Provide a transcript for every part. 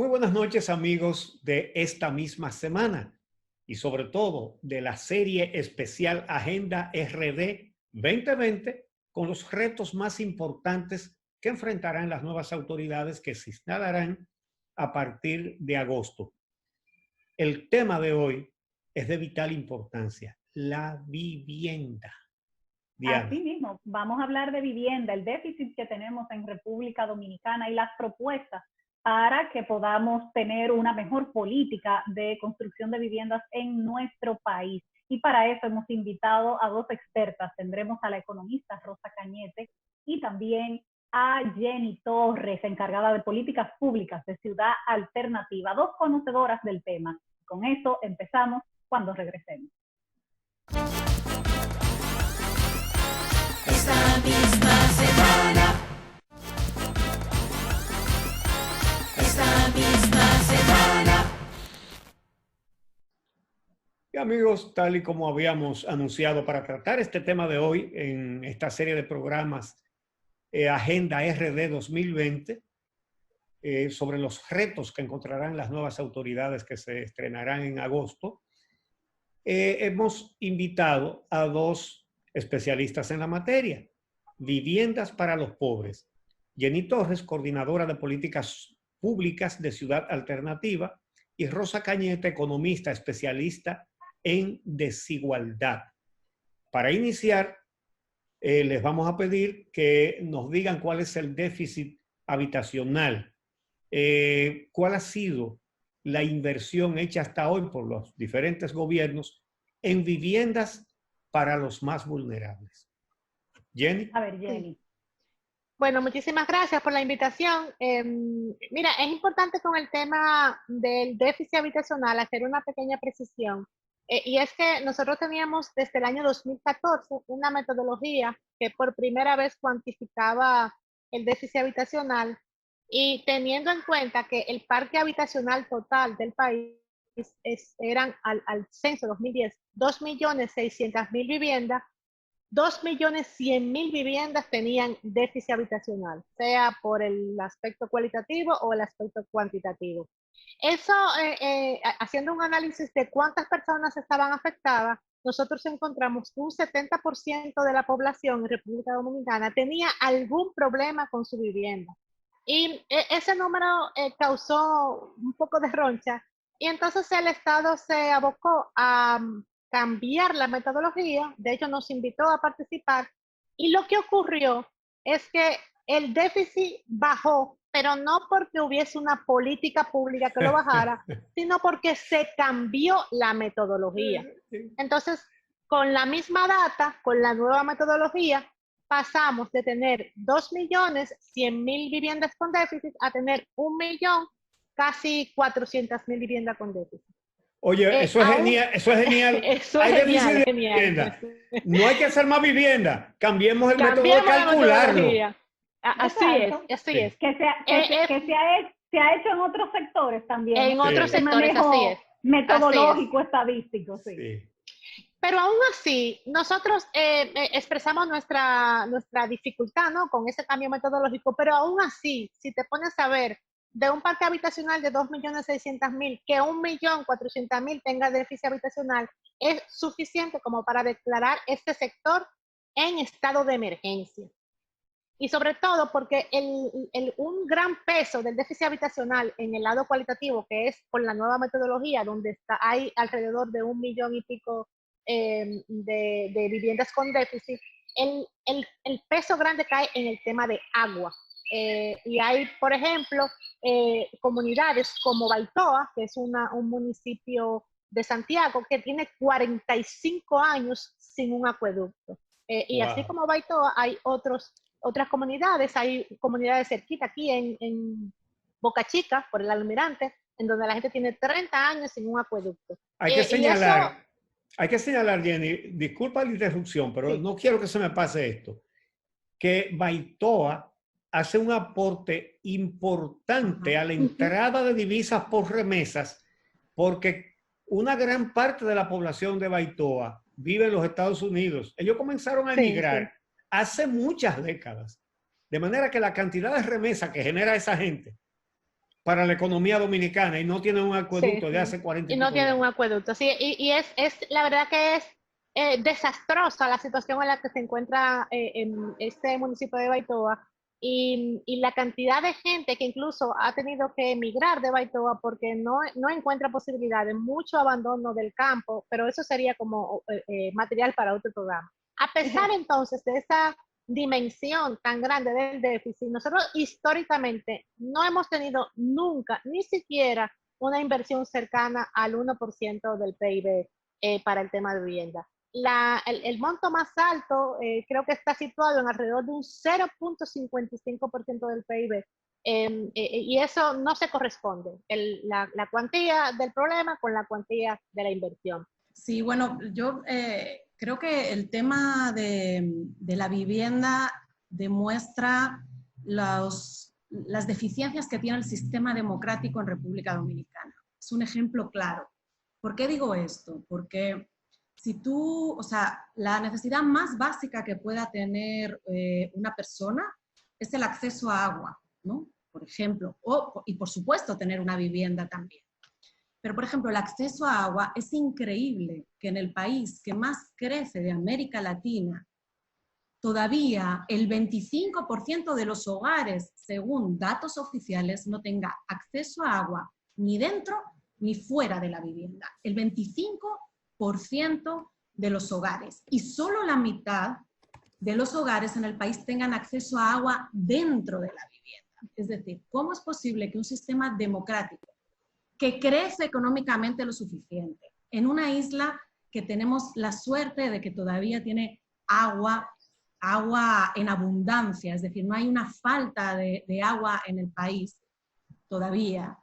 Muy buenas noches, amigos de esta misma semana y sobre todo de la serie especial Agenda RD 2020 con los retos más importantes que enfrentarán las nuevas autoridades que se instalarán a partir de agosto. El tema de hoy es de vital importancia, la vivienda. Diana. Así mismo, vamos a hablar de vivienda, el déficit que tenemos en República Dominicana y las propuestas para que podamos tener una mejor política de construcción de viviendas en nuestro país. Y para eso hemos invitado a dos expertas. Tendremos a la economista Rosa Cañete y también a Jenny Torres, encargada de políticas públicas de Ciudad Alternativa, dos conocedoras del tema. Con eso empezamos cuando regresemos. Esta misma semana. Esta misma semana. Y amigos, tal y como habíamos anunciado para tratar este tema de hoy en esta serie de programas Agenda RD 2020, sobre los retos que encontrarán las nuevas autoridades que se estrenarán en agosto, hemos invitado a dos especialistas en la materia, viviendas para los pobres. Jenny Torres, coordinadora de políticas públicas de Ciudad Alternativa, y Rosa Cañete, economista especialista en desigualdad. Para iniciar, les vamos a pedir que nos digan cuál es el déficit habitacional, cuál ha sido la inversión hecha hasta hoy por los diferentes gobiernos en viviendas para los más vulnerables. Jenny. A ver, Jenny. Bueno, muchísimas gracias por la invitación. Mira, es importante con el tema del déficit habitacional hacer una pequeña precisión. Y es que nosotros teníamos desde el año 2014 una metodología que por primera vez cuantificaba el déficit habitacional y teniendo en cuenta que el parque habitacional total del país eran al censo 2010 2.600.000 viviendas, 2.100.000 viviendas tenían déficit habitacional, sea por el aspecto cualitativo o el aspecto cuantitativo. Eso, haciendo un análisis de cuántas personas estaban afectadas, nosotros encontramos que un 70% de la población en República Dominicana tenía algún problema con su vivienda. Y ese número causó un poco de roncha y entonces el Estado se abocó a cambiar la metodología, de hecho nos invitó a participar y lo que ocurrió es que el déficit bajó, pero no porque hubiese una política pública que lo bajara, sino porque se cambió la metodología. Entonces, con la misma data, con la nueva metodología, pasamos de tener 2.100.000 viviendas con déficit a tener 1.000.000, casi 400.000 viviendas con déficit. Oye, eso es genial, eso es genial. Eso hay es déficit de genial. vivienda. No hay que hacer más vivienda. Cambiemos el método de calcularlo. Así es. Que se ha hecho en otros sectores también. En otros sectores, así es. Metodológico, estadístico, sí. Pero aún así, nosotros expresamos nuestra dificultad, ¿no? Con ese cambio metodológico, pero aún así, si te pones a ver, de un parque habitacional de 2.600.000, que 1.400.000 tenga déficit habitacional, es suficiente como para declarar este sector en estado de emergencia. Y sobre todo porque un gran peso del déficit habitacional en el lado cualitativo, que es por la nueva metodología, donde hay alrededor de 1 millón y pico de viviendas con déficit, el peso grande cae en el tema de agua. Y hay, por ejemplo, comunidades como Baitoa, que es un municipio de Santiago, que tiene 45 años sin un acueducto. Y así como Baitoa, hay otras comunidades, hay comunidades cerquita aquí en Boca Chica, por el Almirante, en donde la gente tiene 30 años sin un acueducto. Hay que señalar, Jenny, disculpa la interrupción, pero sí, no quiero que se me pase esto, que Baitoa hace un aporte importante a la entrada de divisas por remesas, porque una gran parte de la población de Baitoa vive en los Estados Unidos. Ellos comenzaron a emigrar hace muchas décadas, de manera que la cantidad de remesas que genera esa gente para la economía dominicana y no tiene un acueducto Sí, de sí. hace 40 Y y no pico de tienen un años. acueducto. Sí, y es la verdad que es desastrosa la situación en la que se encuentra en este municipio de Baitoa y la cantidad de gente que incluso ha tenido que emigrar de Baitoa porque no encuentra posibilidades, mucho abandono del campo, pero eso sería como material para otro programa. A pesar entonces de esa dimensión tan grande del déficit, nosotros históricamente no hemos tenido nunca, ni siquiera una inversión cercana al 1% del PIB para el tema de vivienda. El monto más alto creo que está situado en alrededor de un 0.55% del PIB. Y eso no se corresponde, la cuantía del problema con la cuantía de la inversión. Sí, bueno, yo creo que el tema de la vivienda demuestra las deficiencias que tiene el sistema democrático en República Dominicana. Es un ejemplo claro. ¿Por qué digo esto? Porque si tú, o sea, la necesidad más básica que pueda tener una persona es el acceso a agua, ¿no? Por ejemplo, y por supuesto tener una vivienda también. Pero, por ejemplo, el acceso a agua es increíble que en el país que más crece de América Latina, todavía el 25% de los hogares, según datos oficiales, no tenga acceso a agua ni dentro ni fuera de la vivienda. El 25% de los hogares. Y solo la mitad de los hogares en el país tengan acceso a agua dentro de la vivienda. Es decir, ¿cómo es posible que un sistema democrático que crece económicamente lo suficiente, en una isla que tenemos la suerte de que todavía tiene agua en abundancia, es decir, no hay una falta de agua en el país todavía,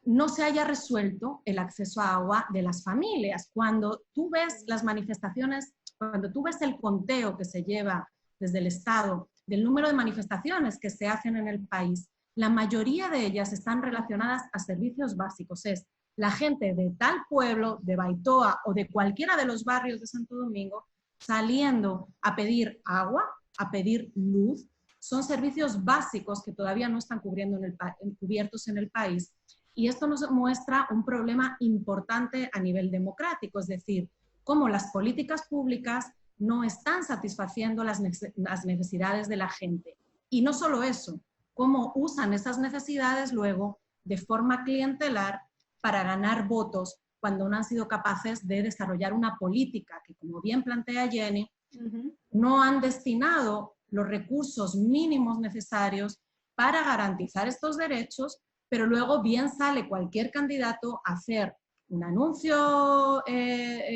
no se haya resuelto el acceso a agua de las familias? Cuando tú ves las manifestaciones, cuando tú ves el conteo que se lleva desde el Estado del número de manifestaciones que se hacen en el país, la mayoría de ellas están relacionadas a servicios básicos. Es la gente de tal pueblo, de Baitoa o de cualquiera de los barrios de Santo Domingo, saliendo a pedir agua, a pedir luz. Son servicios básicos que todavía no están cubiertos en el país. Y esto nos muestra un problema importante a nivel democrático, es decir, cómo las políticas públicas no están satisfaciendo las necesidades de la gente. Y no solo eso, cómo usan esas necesidades luego de forma clientelar para ganar votos cuando no han sido capaces de desarrollar una política que, como bien plantea Jenny, no han destinado los recursos mínimos necesarios para garantizar estos derechos, pero luego bien sale cualquier candidato a hacer un anuncio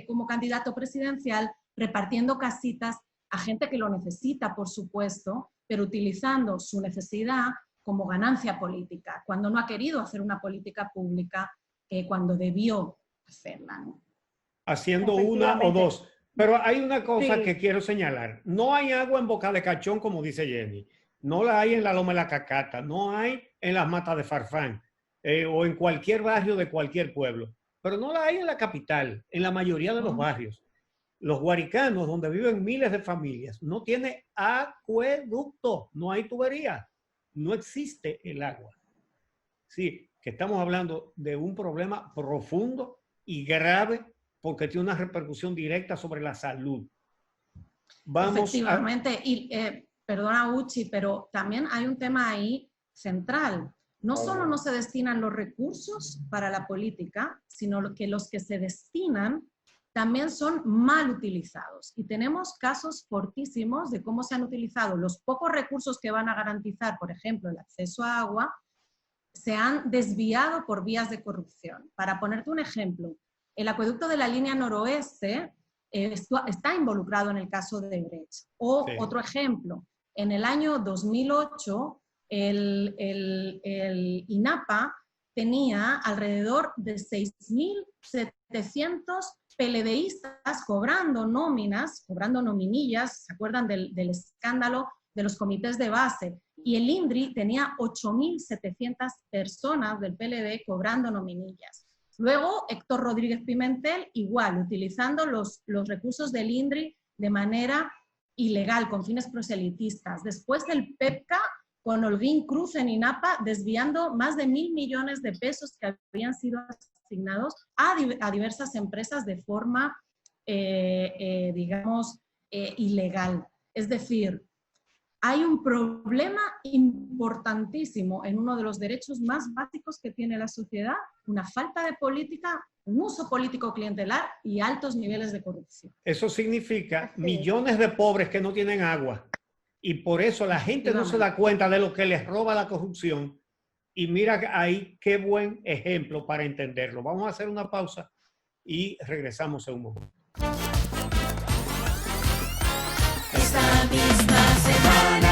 como candidato presidencial repartiendo casitas a gente que lo necesita, por supuesto, pero utilizando su necesidad como ganancia política, cuando no ha querido hacer una política pública cuando debió hacerla, ¿no? Haciendo una o dos. Pero hay una cosa que quiero señalar. No hay agua en Boca de Cachón, como dice Jenny. No la hay en la Loma de la Cacata. No hay en las Matas de Farfán o en cualquier barrio de cualquier pueblo. Pero no la hay en la capital, en la mayoría de los barrios. Los guaricanos, donde viven miles de familias, no tiene acueducto, no hay tubería, no existe el agua. Sí, que estamos hablando de un problema profundo y grave porque tiene una repercusión directa sobre la salud. Efectivamente, y perdona Uchi, pero también hay un tema ahí central. No solo no se destinan los recursos para la política, sino que los que se destinan también son mal utilizados. Y tenemos casos fortísimos de cómo se han utilizado los pocos recursos que van a garantizar, por ejemplo, el acceso a agua, se han desviado por vías de corrupción. Para ponerte un ejemplo, el acueducto de la línea noroeste está involucrado en el caso de Brecht. O otro ejemplo, en el año 2008, el INAPA tenía alrededor de 6.700 PLDistas cobrando nóminas, cobrando nominillas, ¿se acuerdan del escándalo de los comités de base? Y el INDRI tenía 8.700 personas del PLD cobrando nominillas. Luego, Héctor Rodríguez Pimentel, igual, utilizando los recursos del INDRI de manera ilegal, con fines proselitistas. Después el PEPCA con Holguín Cruz en INAPA, desviando más de 1.000 millones de pesos que habían sido asignados a diversas empresas de forma, digamos, ilegal. Es decir, hay un problema importantísimo en uno de los derechos más básicos que tiene la sociedad, una falta de política, un uso político clientelar y altos niveles de corrupción. Eso significa millones de pobres que no tienen agua. Y por eso la gente no se da cuenta de lo que les roba la corrupción. Y mira ahí qué buen ejemplo para entenderlo. Vamos a hacer una pausa y regresamos en un momento. Esta misma semana.